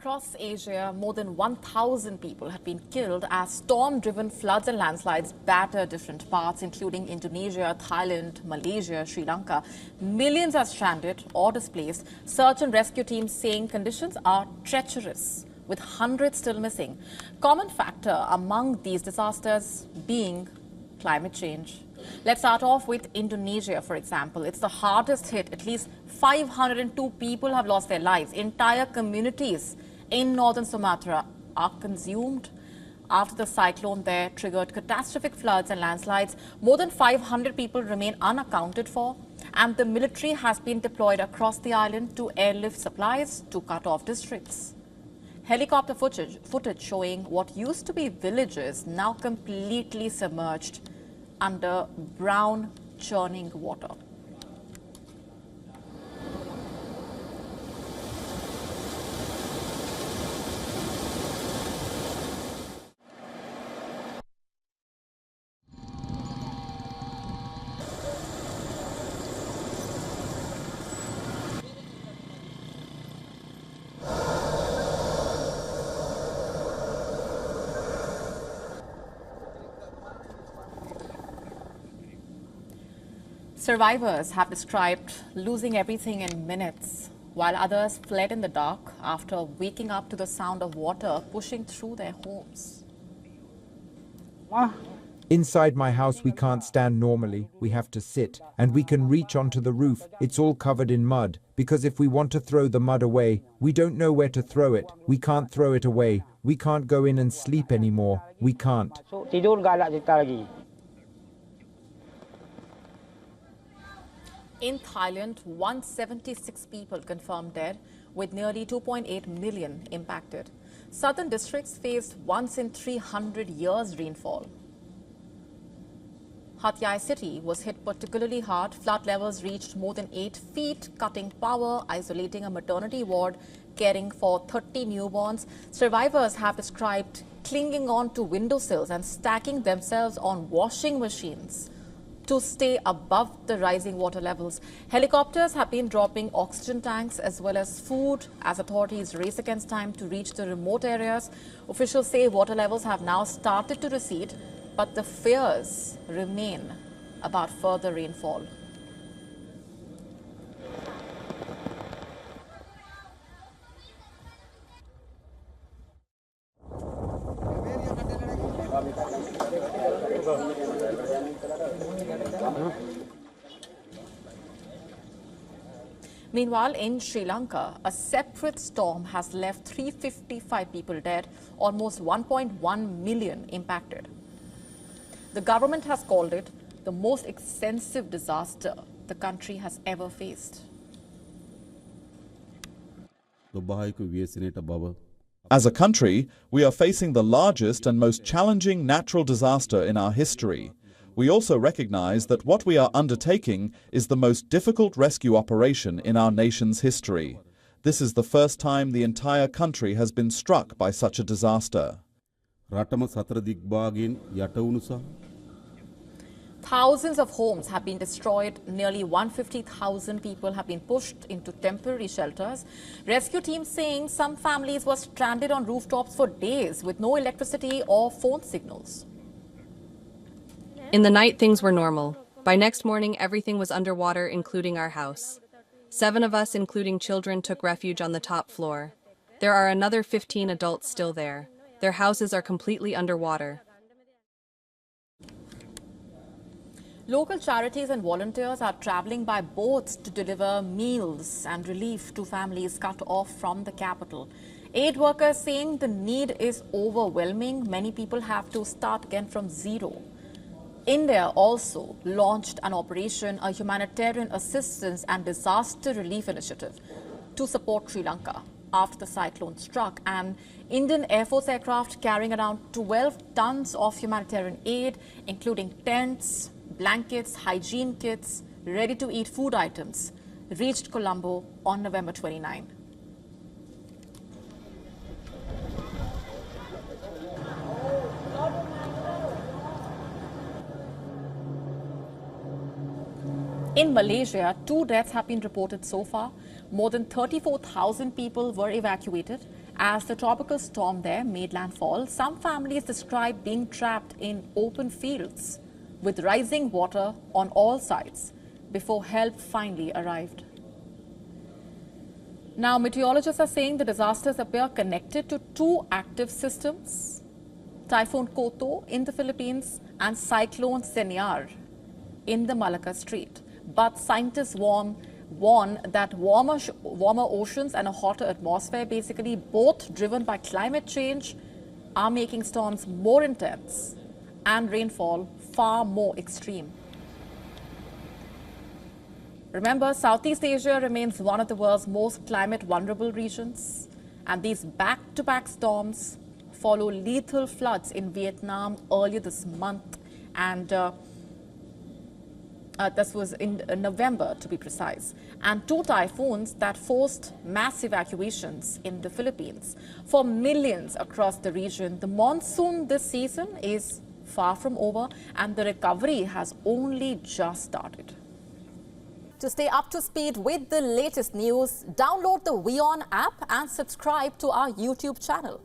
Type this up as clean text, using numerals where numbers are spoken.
Across Asia, more than 1,000 people have been killed as storm-driven floods and landslides batter different parts, including Indonesia, Thailand, Malaysia, Sri Lanka. Millions are stranded or displaced. Search and rescue teams saying conditions are treacherous, with hundreds still missing. Common factor among these disasters being climate change. Let's start off with Indonesia, for example. It's the hardest hit. At least 502 people have lost their lives. Entire communities in northern Sumatra are consumed after the cyclone there triggered catastrophic floods and landslides. More than 500 people remain unaccounted for, and the military has been deployed across the island to airlift supplies to cut off districts. Helicopter footage showing what used to be villages now completely submerged under brown churning water. Survivors have described losing everything in minutes, while others fled in the dark after waking up to the sound of water pushing through their homes. Inside my house, we can't stand normally. We have to sit, and we can reach onto the roof. It's all covered in mud, because if we want to throw the mud away, we don't know where to throw it. We can't throw it away. We can't go in and sleep anymore. We can't. In Thailand, 176 people confirmed dead, with nearly 2.8 million impacted. Southern districts faced once in 300 years rainfall. Hat Yai city was hit particularly hard. Flood levels reached more than 8 feet, cutting power, isolating a maternity ward, caring for 30 newborns. Survivors have described clinging on to windowsills and stacking themselves on washing machines to stay above the rising water levels. Helicopters have been dropping oxygen tanks as well as food as authorities race against time to reach the remote areas. Officials say water levels have now started to recede, but the fears remain about further rainfall. Meanwhile, in Sri Lanka, a separate storm has left 355 people dead, almost 1.1 million impacted. The government has called it the most extensive disaster the country has ever faced. As a country, we are facing the largest and most challenging natural disaster in our history. We also recognize that what we are undertaking is the most difficult rescue operation in our nation's history. This is the first time the entire country has been struck by such a disaster. Thousands of homes have been destroyed. Nearly 150,000 people have been pushed into temporary shelters. Rescue teams saying some families were stranded on rooftops for days with no electricity or phone signals. In the night, things were normal. By next morning, everything was underwater, including our house. 7 of us, including children, took refuge on the top floor. There are another 15 adults still there. Their houses are completely underwater. Local charities and volunteers are traveling by boats to deliver meals and relief to families cut off from the capital. Aid workers saying the need is overwhelming. Many people have to start again from zero. India also launched an operation, a humanitarian assistance and disaster relief initiative to support Sri Lanka after the cyclone struck. An Indian Air Force aircraft carrying around 12 tons of humanitarian aid, including tents, blankets, hygiene kits, ready-to-eat food items, reached Colombo on November 29. In Malaysia, 2 deaths have been reported so far. More than 34,000 people were evacuated, As the tropical storm there made landfall, some families described being trapped in open fields with rising water on all sides before help finally arrived. Now, meteorologists are saying the disasters appear connected to two active systems, Typhoon Koto in the Philippines and Cyclone Senyar in the Malacca Strait. But scientists warn that warmer oceans and a hotter atmosphere, basically both driven by climate change, are making storms more intense and rainfall far more extreme. Remember, Southeast Asia remains one of the world's most climate vulnerable regions, and these back-to-back storms follow lethal floods in Vietnam earlier this month, and this was in November to be precise, and two typhoons that forced mass evacuations in the Philippines. For millions across the region, the monsoon this season is far from over, and the recovery has only just started. To stay up to speed with the latest news, download the WION app and subscribe to our YouTube channel.